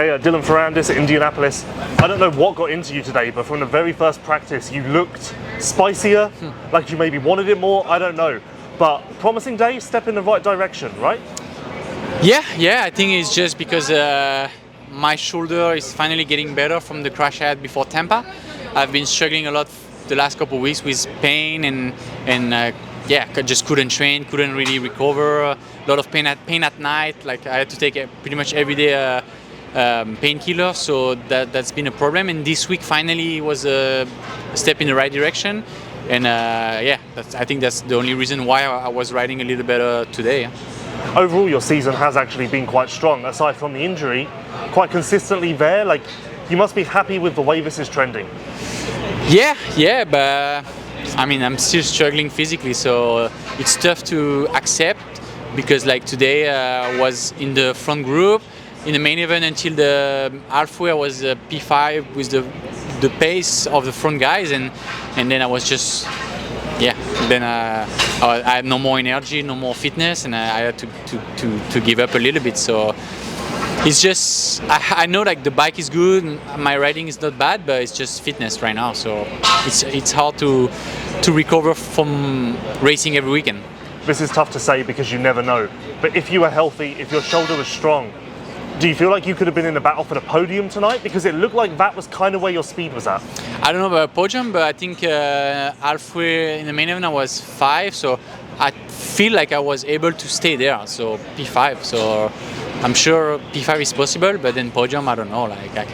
Okay, Dylan Ferrandis at Indianapolis. I don't know what got into you today, but from the very first practice, you looked spicier, like you maybe wanted it more, I don't know. But promising day, step in the right direction, right? Yeah, I think it's just because my shoulder is finally getting better from the crash I had before Tampa. I've been struggling a lot the last couple of weeks with pain and just couldn't train, couldn't really recover. A lot of pain at night. Like I had to take pretty much every day painkiller, so that's been a problem. And this week finally was a step in the right direction. And I think that's the only reason why I was riding a little better today. Overall, your season has actually been quite strong. Aside from the injury, quite consistently there. Like, you must be happy with the way this is trending. Yeah, but I mean, I'm still struggling physically, so it's tough to accept because like today I was in the front group in the main event until the halfway. I was P5 with the pace of the front guys, and then I was just then I had no more energy, no more fitness, and I had to give up a little bit. So it's just I know like the bike is good, my riding is not bad, but it's just fitness right now. So it's hard to recover from racing every weekend. This is tough to say because you never know. But if you were healthy, if your shoulder was strong, do you feel like you could have been in the battle for the podium tonight? Because it looked like that was kind of where your speed was at. I don't know about podium, but I think halfway in the main event I was 5, so I feel like I was able to stay there. So P5, so I'm sure P5 is possible, but then podium, I don't know. Like I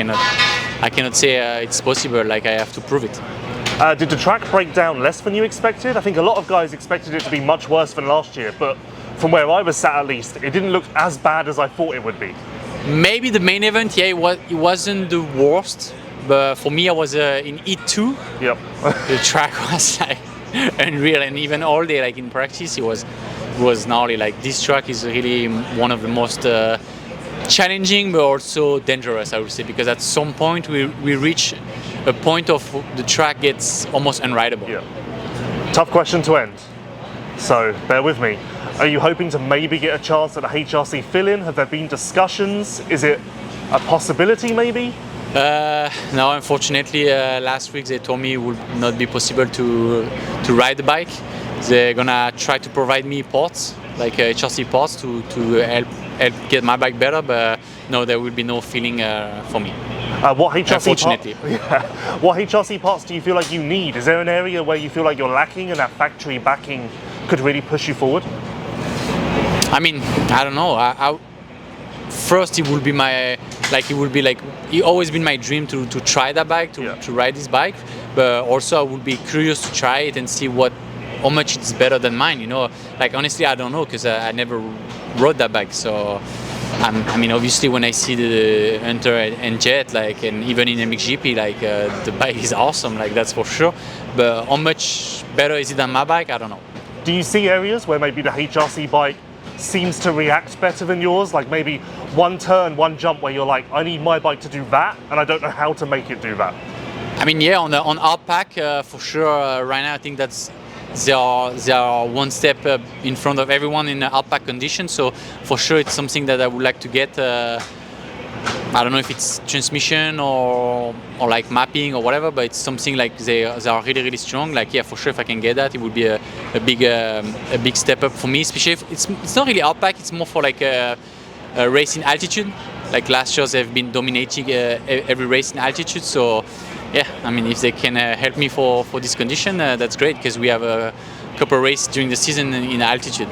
cannot say it's possible. Like I have to prove it. Did the track break down less than you expected? I think a lot of guys expected it to be much worse than last year, but from where I was sat at least, it didn't look as bad as I thought it would be. Maybe the main event, it wasn't the worst, but for me I was in E2. Yep. The track was like unreal, and even all day like in practice it was gnarly. Like this track is really one of the most challenging but also dangerous, I would say, because at some point we reach a point of the track gets almost unrideable. Yeah. Tough question to end, so bear with me. Are you hoping to maybe get a chance at a HRC fill-in? Have there been discussions? Is it a possibility maybe? No, unfortunately last week they told me it would not be possible to ride the bike. They're gonna try to provide me parts, like HRC parts to help get my bike better, but no, there will be no filling for me. What HRC unfortunately. What HRC parts do you feel like you need? Is there an area where you feel like you're lacking and that factory backing could really push you forward? I mean, I don't know. First, it will be it always been my dream to try that bike, to ride this bike. But also, I would be curious to try it and see how much it's better than mine. You know, like honestly, I don't know because I never rode that bike. So, I mean, obviously, when I see the Hunter and Jet, and even in MXGP, the bike is awesome. Like that's for sure. But how much better is it than my bike? I don't know. Do you see areas where maybe the HRC bike seems to react better than yours? Like maybe one turn, one jump where you're like, I need my bike to do that, and I don't know how to make it do that. I mean, yeah, on hard pack for sure. Right now, I think they are one step in front of everyone in the hard pack condition. So for sure, it's something that I would like to get. I don't know if it's transmission or like mapping or whatever, but it's something like they are really strong. Like for sure, if I can get that, it would be a big step up for me. Especially if it's not really hard pack, it's more for like a race in altitude. Like last year, they've been dominating every race in altitude. So I mean, if they can help me for this condition, that's great because we have a couple of races during the season in altitude.